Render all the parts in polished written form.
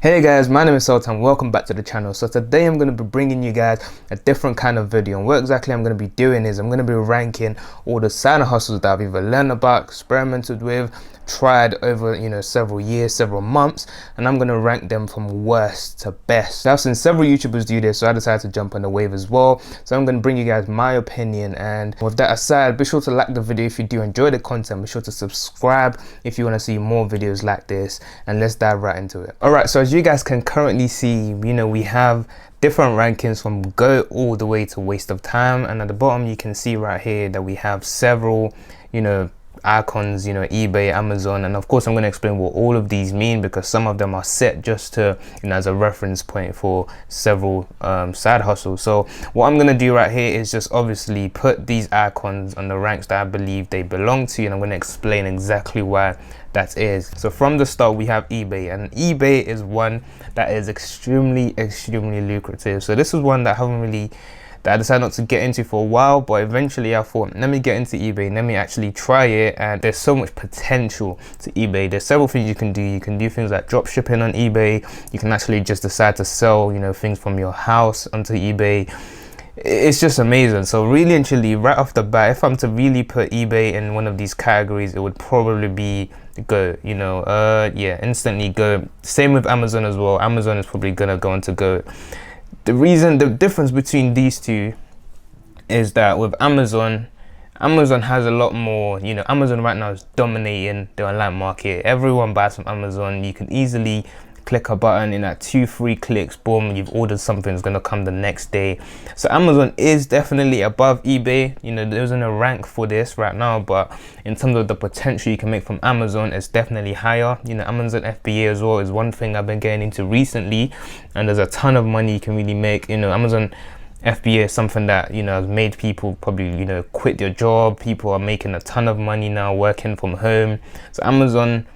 Hey guys, my name is Sully and welcome back to the channel. So today I'm going to be bringing you guys a different kind of video, and what exactly I'm going to be doing is I'm going to be ranking all the side hustles that I've either learned about, experimented with, tried over several years, several months, and I'm going to rank them from worst to best. I've seen several YouTubers do this, so I decided to jump on the wave as well. So I'm going to bring you guys my opinion, and with that aside, be sure to like the video if you do enjoy the content. Be sure to subscribe if you want to see more videos like this, and let's dive right into it. Alright, so as you guys can currently see, we have different rankings from go all the way to waste of time, and at the bottom you can see right here that we have several icons, eBay, Amazon, and of course I'm going to explain what all of these mean, because some of them are set just to as a reference point for several side hustles. So what I'm going to do right here is just obviously put these icons on the ranks that I believe they belong to, and I'm going to explain exactly why that is. So from the start we have eBay, and eBay is one that is extremely lucrative. So this is one that I decided not to get into for a while, but eventually I thought, let me get into eBay, let me actually try it. And there's so much potential to eBay. There's several things you can do. You can do things like drop shipping on eBay. You can actually just decide to sell things from your house onto eBay. It's just amazing. So really and truly, right off the bat, if I'm to really put eBay in one of these categories, it would probably be go. Yeah, instantly go. Same with Amazon as well. Amazon is probably gonna go on to go. The difference between these two is that with Amazon has a lot more, Amazon right now is dominating the online market. Everyone buys from Amazon. You can easily click a button, in that 2-3 clicks, boom, you've ordered something, it's gonna come the next day. So Amazon is definitely above eBay. There isn't a rank for this right now, but in terms of the potential you can make from Amazon, it's definitely higher. Amazon FBA as well is one thing I've been getting into recently, and there's a ton of money you can really make. Amazon FBA is something that has made people probably quit their job. People are making a ton of money now working from home. So Amazon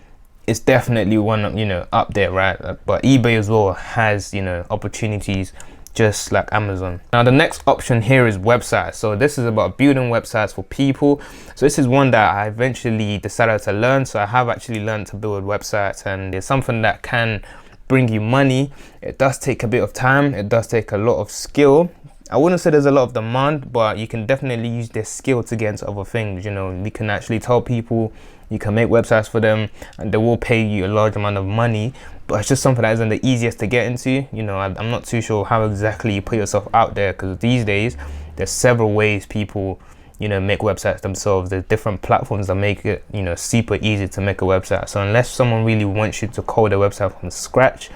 is definitely one up there, right? But eBay as well has opportunities just like Amazon. Now the next option here is websites. So this is about building websites for people. So this is one that I eventually decided to learn. So I have actually learned to build websites, and it's something that can bring you money. It does take a bit of time. It does take a lot of skill. I wouldn't say there's a lot of demand, but you can definitely use this skill to get into other things. You can actually tell people, you can make websites for them, and they will pay you a large amount of money. But it's just something that isn't the easiest to get into. I'm not too sure how exactly you put yourself out there, because these days there's several ways people make websites themselves. There's different platforms that make it super easy to make a website. So unless someone really wants you to code a website from scratch,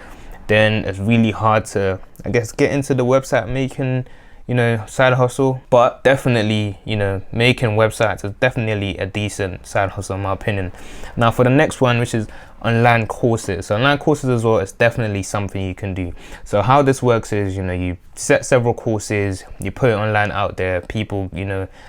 then it's really hard to, I guess, get into the website making side hustle. But definitely making websites is definitely a decent side hustle in my opinion. Now for the next one, which is online courses. So online courses as well is definitely something you can do. So how this works is you set several courses, you put it online out there, people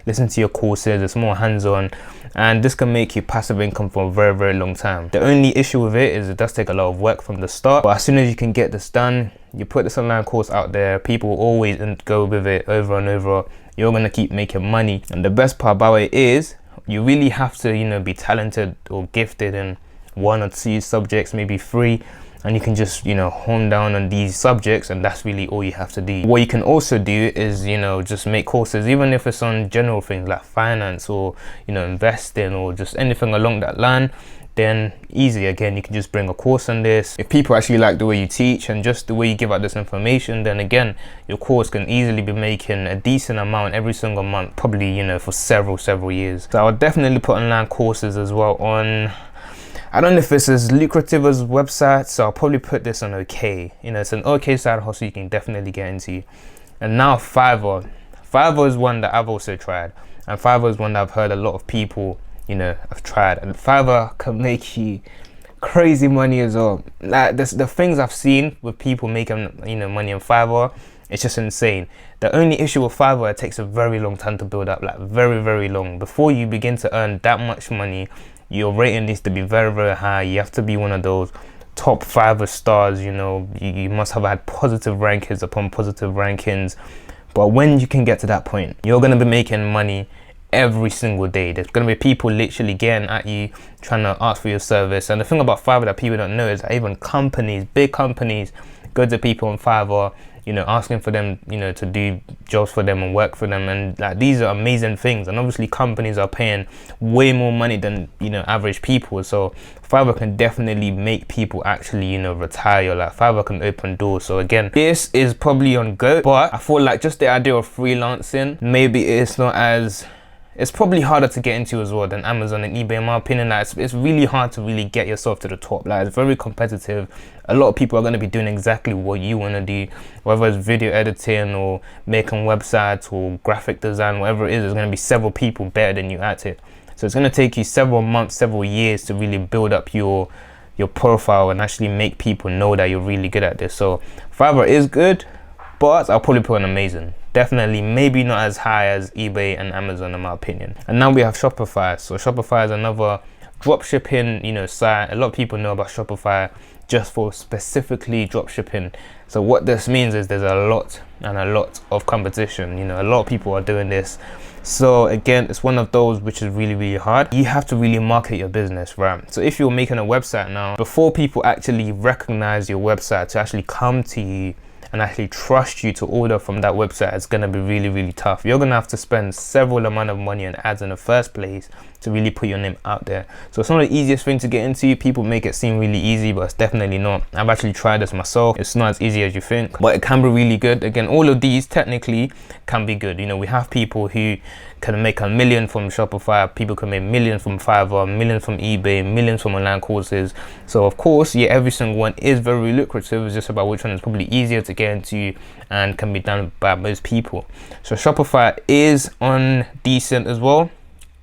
listen to your courses. It's more hands-on, and this can make you passive income for a very long time. The only issue with it is it does take a lot of work from the start, but as soon as you can get this done, you put this online course out there, people will always go with it over and over. You're gonna keep making money, and the best part about it is you really have to be talented or gifted in 1 or 2 subjects, maybe 3, and you can just hone down on these subjects, and that's really all you have to do. What you can also do is just make courses, even if it's on general things like finance or investing or just anything along that line. Then easy, again, you can just bring a course on this. If people actually like the way you teach and just the way you give out this information, then again, your course can easily be making a decent amount every single month, probably for several years. So I would definitely put online courses as well on. I don't know if it's as lucrative as websites, so I'll probably put this on okay. It's an okay side hustle you can definitely get into. And now Fiverr is one that I've also tried, and Fiverr is one that I've heard a lot of people I've tried, and Fiverr can make you crazy money as well. Like the things I've seen with people making money on Fiverr, it's just insane. The only issue with Fiverr, it takes a very long time to build up, like very long. Before you begin to earn that much money, your rating needs to be very high. You have to be one of those top Fiverr stars. You must have had positive rankings upon positive rankings. But when you can get to that point, you're gonna be making money every single day. There's going to be people literally getting at you, trying to ask for your service. And the thing about Fiverr that people don't know is that even companies, big companies, go to people on Fiverr, you know, asking for them, you know, to do jobs for them and work for them. And like, these are amazing things. And obviously companies are paying way more money than, you know, average people. So Fiverr can definitely make people actually, you know, retire. Like Fiverr can open doors. So again, this is probably on go, but I feel like just the idea of freelancing, maybe it's not as, it's probably harder to get into as well than Amazon and eBay, in my opinion. Like it's really hard to really get yourself to the top. Like it's very competitive. A lot of people are going to be doing exactly what you want to do, whether it's video editing or making websites or graphic design, whatever it is. There's going to be several people better than you at it. So it's going to take you several months, several years to really build up your profile and actually make people know that you're really good at this. So Fiverr is good, but I'll probably put an amazing. Definitely, maybe not as high as eBay and Amazon, in my opinion. And now we have Shopify. So Shopify is another drop shipping, you know, site. A lot of people know about Shopify just for specifically drop shipping. So what this means is there's a lot of competition. You know, a lot of people are doing this. So again, it's one of those which is really, really hard. You have to really market your business, right? So if you're making a website now, before people actually recognize your website to actually come to you and actually trust you to order from that website, it's going to be really, really tough. You're going to have to spend several amount of money on ads in the first place to really put your name out there. So it's not the easiest thing to get into. People make it seem really easy, but it's definitely not. I've actually tried this myself. It's not as easy as you think, but it can be really good. Again, all of these technically can be good. You know, we have people who can make $1 million from Shopify, people can make millions from Fiverr, millions from eBay, millions from online courses. So of course, yeah, every single one is very lucrative. It's just about which one is probably easier to get into and can be done by most people. So Shopify is on decent as well,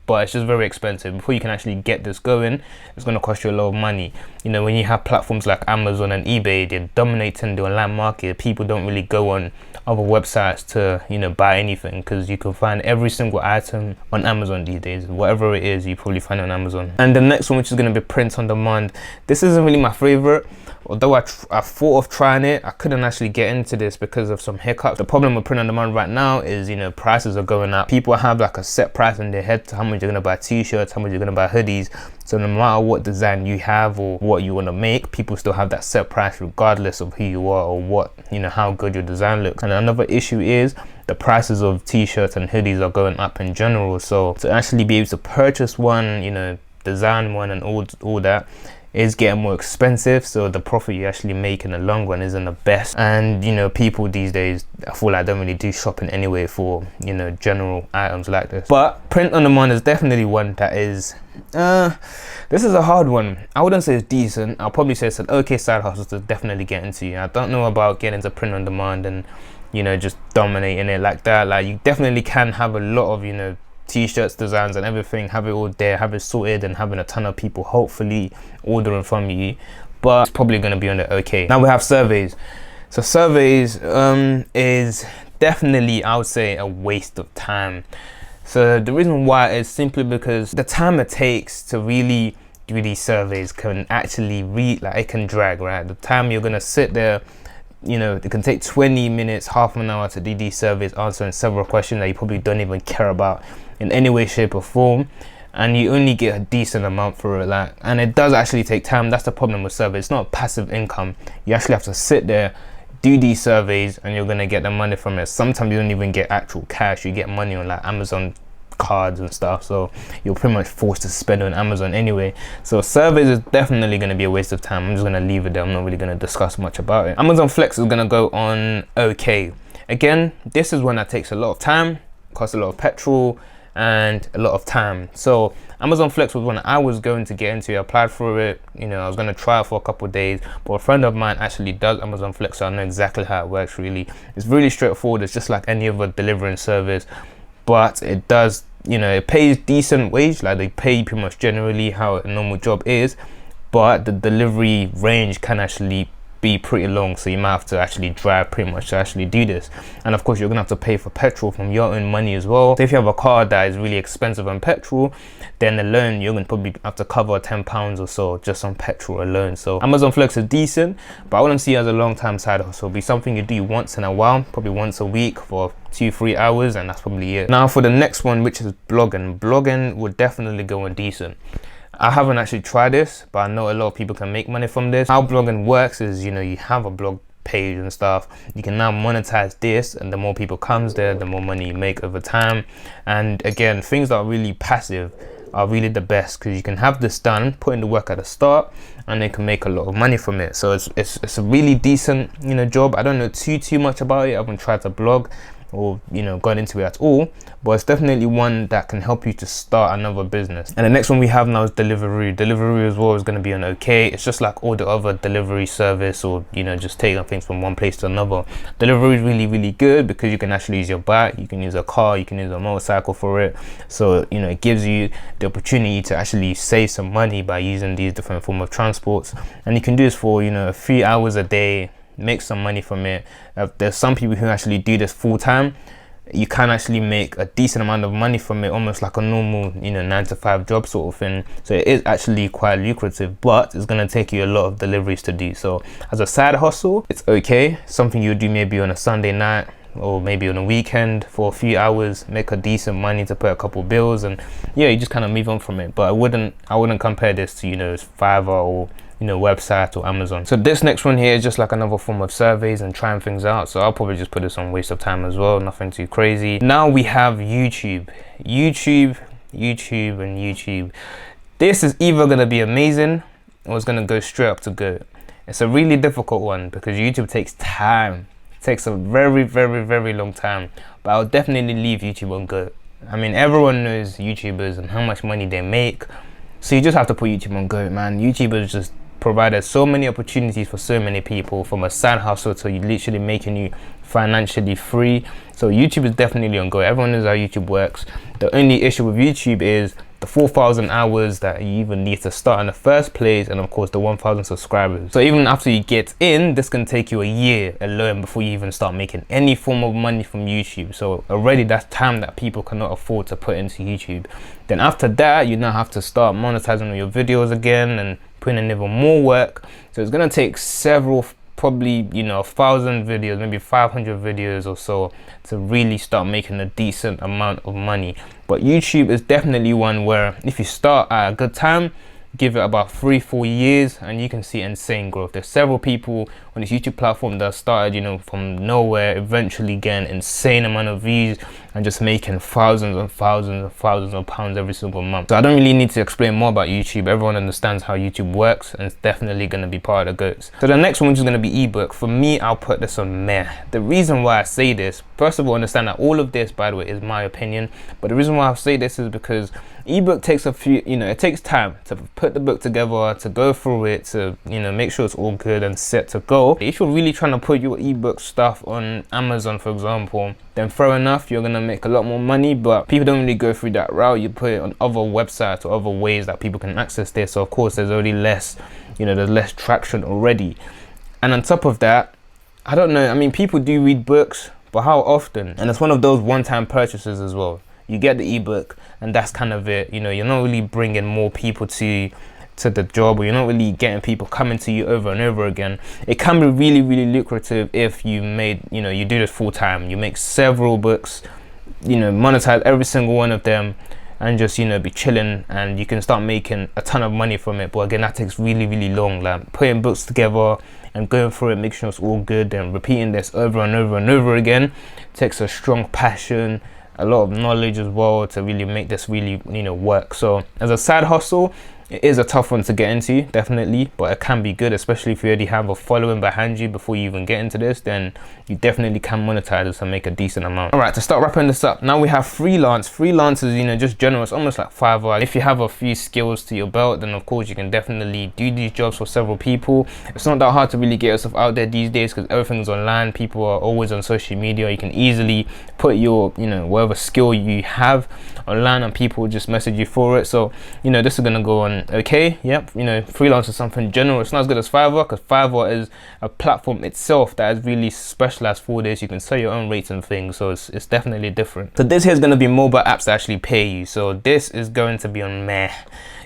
but it's just very expensive. Before you can actually get this going, it's going to cost you a lot of money. You know, when you have platforms like Amazon and eBay, they're dominating the online market. People don't really go on other websites to, you know, buy anything, because you can find every single item on Amazon these days. Whatever it is, you probably find it on Amazon. And the next one, which is going to be print on demand, this isn't really my favorite. Although I thought of trying it, I couldn't actually get into this because of some hiccups. The problem with print on demand right now is, you know, prices are going up. People have like a set price in their head to how much you're going to buy t-shirts, how much you're going to buy hoodies. So no matter what design you have or what you want to make, people still have that set price regardless of who you are or what, you know, how good your design looks. And another issue is the prices of t-shirts and hoodies are going up in general. So to actually be able to purchase one, you know, design one and all that, is getting more expensive. So the profit you actually make in the long run isn't the best. And, you know, people these days, I feel like don't really do shopping anyway for, you know, general items like this. But print on demand is definitely one that is, this is a hard one. I wouldn't say it's decent. I'll probably say it's an okay side hustle to definitely get into. I don't know about getting into print on demand and, you know, just dominating it like that. Like, you definitely can have a lot of, you know, t-shirts, designs and everything, have it all there, have it sorted, and having a ton of people hopefully ordering from you, but it's probably going to be on the okay. Now we have surveys. So surveys is definitely, I would say, a waste of time. So the reason why is simply because the time it takes to really do these surveys can actually it can drag, right? The time you're going to sit there, you know, it can take 20 minutes, half an hour to do these surveys, answering several questions that you probably don't even care about in any way, shape or form, and you only get a decent amount for it. Like, and it does actually take time. That's the problem with surveys. It's not passive income. You actually have to sit there, do these surveys, and you're gonna get the money from it. Sometimes you don't even get actual cash. You get money on like Amazon cards and stuff, so you're pretty much forced to spend on Amazon anyway. So surveys is definitely going to be a waste of time. I'm just going to leave it there. I'm not really going to discuss much about it. Amazon Flex is going to go on okay. Again, this is one that takes a lot of time, costs a lot of petrol and a lot of time. So Amazon Flex was one I was going to get into. I applied for it, you know, I was going to try it for a couple of days, but a friend of mine actually does Amazon Flex, so I know exactly how it works. Really, it's really straightforward. It's just like any other delivering service, but it does, you know, it pays decent wage. Like, they pay pretty much generally how a normal job is, but the delivery range can actually be pretty long, so you might have to actually drive pretty much to actually do this. And of course you're gonna have to pay for petrol from your own money as well. So if you have a car that is really expensive on petrol, then alone you're gonna probably have to cover £10 or so just on petrol alone. So Amazon Flex is decent, but I wouldn't see it as a long-term side hustle. It'll be something you do once in a while, probably once a week for 2-3 hours, and that's probably it. Now for the next one, which is blogging would definitely go on decent. I haven't actually tried this, but I know a lot of people can make money from this. How blogging works is, you know, you have a blog page and stuff, you can now monetize this, and the more people comes there, the more money you make over time. And again, things that are really passive are really the best, because you can have this done, put in the work at the start, and they can make a lot of money from it. So it's a really decent, you know, job. I don't know too much about it. I haven't tried to blog or, you know, gone into it at all, but it's definitely one that can help you to start another business. And the next one we have now is Deliveroo as well. Is going to be an okay. It's just like all the other delivery service, or, you know, just taking things from one place to another. Deliveroo is really good because you can actually use your bike, you can use a car, you can use a motorcycle for it. So, you know, it gives you the opportunity to actually save some money by using these different forms of transports. And you can do this for, you know, a few hours a day, make some money from it. There's some people who actually do this full time. You can actually make a decent amount of money from it, almost like a normal, you know, 9-to-5 job sort of thing. So it is actually quite lucrative, but it's going to take you a lot of deliveries to do. So as a side hustle, it's okay, something you do maybe on a Sunday night or maybe on a weekend for a few hours, make a decent money to pay a couple bills, and yeah, you just kind of move on from it. But I wouldn't compare this to, you know, Fiverr or, you know, website or Amazon. So this next one here is just like another form of surveys and trying things out. So I'll probably just put this on waste of time as well, nothing too crazy. Now we have YouTube. This is either gonna be amazing or it's gonna go straight up to good. It's a really difficult one because YouTube takes time. It takes a very long time. But I'll definitely leave YouTube on good. I mean, everyone knows YouTubers and how much money they make. So you just have to put YouTube on go, man. YouTubers just provided so many opportunities for so many people, from a side hustle to literally making you financially free. So YouTube is definitely on go. Everyone knows how YouTube works. The only issue with YouTube is the 4,000 hours that you even need to start in the first place, and of course the 1,000 subscribers. So even after you get in, this can take you a year alone before you even start making any form of money from YouTube. So already that's time that people cannot afford to put into YouTube. Then after that, you now have to start monetizing on your videos again and putting in even more work. So it's gonna take several, probably, you know, 1,000 videos, maybe 500 videos or so to really start making a decent amount of money. But YouTube is definitely one where if you start at a good time, give it about 3-4 years and you can see insane growth. There's several people on this YouTube platform that started, you know, from nowhere, eventually getting insane amount of views and just making thousands of pounds every single month. So I don't really need to explain more about YouTube. Everyone understands how YouTube works, and it's definitely going to be part of the goats. So the next one is going to be ebook. For me, I'll put this on meh. The reason why I say this, first of all, understand that all of this, by the way, is my opinion, but the reason why I say this is because ebook takes a few, you know, it takes time to put the book together, to go through it, to, you know, make sure it's all good and set to go. If you're really trying to put your ebook stuff on Amazon, for example, then fair enough, you're gonna make a lot more money, but people don't really go through that route. You put it on other websites or other ways that people can access this. So of course there's already less, you know, there's less traction already. And on top of that, I don't know, I mean, people do read books, but how often? And it's one of those one-time purchases as well. You get the ebook and that's kind of it. You know, you're not really bringing more people to the job, or you're not really getting people coming to you over and over again. It can be really lucrative if you made, you know, you do this full time, you make several books, you know, monetize every single one of them and just, you know, be chilling, and you can start making a ton of money from it. But again, that takes really long. Like putting books together and going through it, making sure it's all good and repeating this over and over again takes a strong passion, a lot of knowledge as well to really make this really, you know, work. So as a side hustle, it is a tough one to get into, definitely, but it can be good, especially if you already have a following behind you before you even get into this. Then you definitely can monetize this and make a decent amount. All right, to start wrapping this up, now we have freelance. Freelance is, you know, just general. It's almost like Fiverr. If you have a few skills to your belt, then of course you can definitely do these jobs for several people. It's not that hard to really get yourself out there these days because everything's online. People are always on social media. You can easily put your, you know, whatever skill you have online and people just message you for it. So, you know, this is gonna go on okay. Yep, you know, freelance is something general. It's not as good as Fiverr, because Fiverr is a platform itself that is really specialized for this. You can set your own rates and things, so it's definitely different. So this here is going to be mobile apps that actually pay you. So this is going to be on Meh.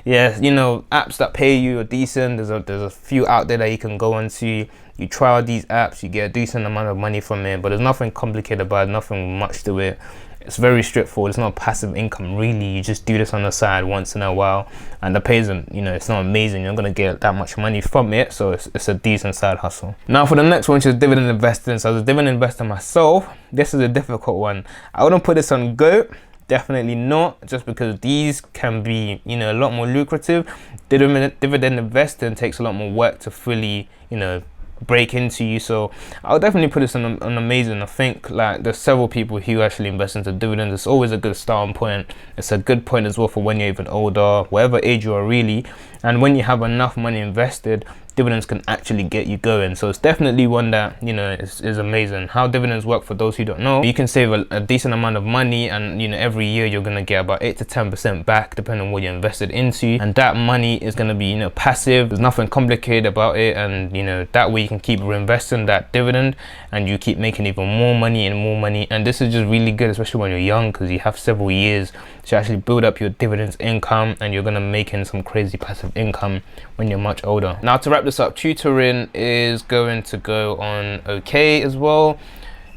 Yeah, you know, apps that pay you are decent. There's a few out there that you can go onto. You try out these apps, you get a decent amount of money from it, but there's nothing complicated about it, nothing much to it. It's very straightforward. It's not passive income really. You just do this on the side once in a while, and the pay isn't, you know, it's not amazing. You're not gonna get that much money from it, so it's a decent side hustle. Now for the next one, which is dividend investing. So as a dividend investor myself, this is a difficult one. I wouldn't put this on GOAT. Definitely not, just because these can be, you know, a lot more lucrative. Dividend investing takes a lot more work to fully, you know, break into you. So I'll definitely put this on amazing. I think like there's several people who actually invest into dividends. It's always a good starting point. It's a good point as well for when you're even older, whatever age you are really, and when you have enough money invested, dividends can actually get you going. So it's definitely one that, you know, is amazing. How dividends work, for those who don't know, you can save a decent amount of money, and you know, every year you're gonna get about 8 to 10% back depending on what you invested into, and that money is gonna be, you know, passive. There's nothing complicated about it, and you know, that way you can keep reinvesting that dividend and you keep making even more money and more money. And this is just really good, especially when you're young, because you have several years to actually build up your dividends income, and you're gonna make in some crazy passive income when you're much older. Now to wrap this up, tutoring is going to go on okay as well.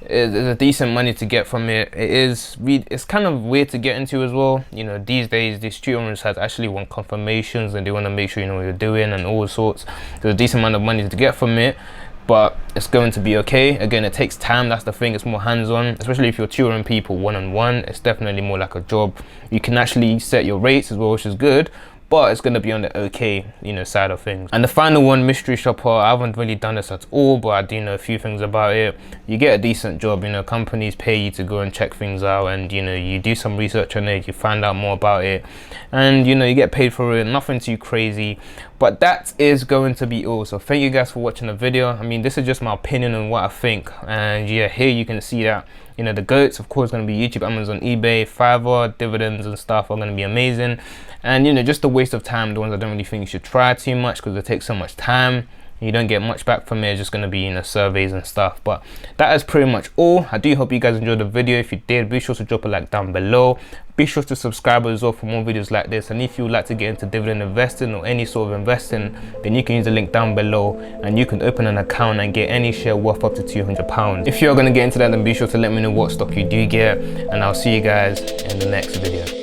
There's a decent money to get from it. It's kind of weird to get into as well. You know, these days these tutoring sites actually want confirmations, and they want to make sure you know what you're doing and all sorts. There's a decent amount of money to get from it, but it's going to be okay. Again, it takes time. That's the thing. It's more hands-on, especially if you're tutoring people one-on-one. It's definitely more like a job. You can actually set your rates as well, which is good, but it's going to be on the okay, you know, side of things. And the final one, mystery shopper. I haven't really done this at all, but I do know a few things about it. You get a decent job, you know, companies pay you to go and check things out, and you know, you do some research on it, you find out more about it, and you know, you get paid for it. Nothing too crazy, but that is going to be all. So thank you guys for watching the video. I mean, this is just my opinion on what I think, and yeah, here you can see that, you know, the GOATs, of course, going to be YouTube, Amazon, eBay, Fiverr. Dividends and stuff are going to be amazing. And you know, just a waste of time, the ones I don't really think you should try too much, because it takes so much time. You don't get much back from it. It's just going to be, you know, surveys and stuff. But that is pretty much all. I do hope you guys enjoyed the video. If you did, be sure to drop a like down below. Be sure to subscribe as well for more videos like this. And if you would like to get into dividend investing or any sort of investing, then you can use the link down below, and you can open an account and get any share worth up to £200. If you're going to get into that, then be sure to let me know what stock you do get, and I'll see you guys in the next video.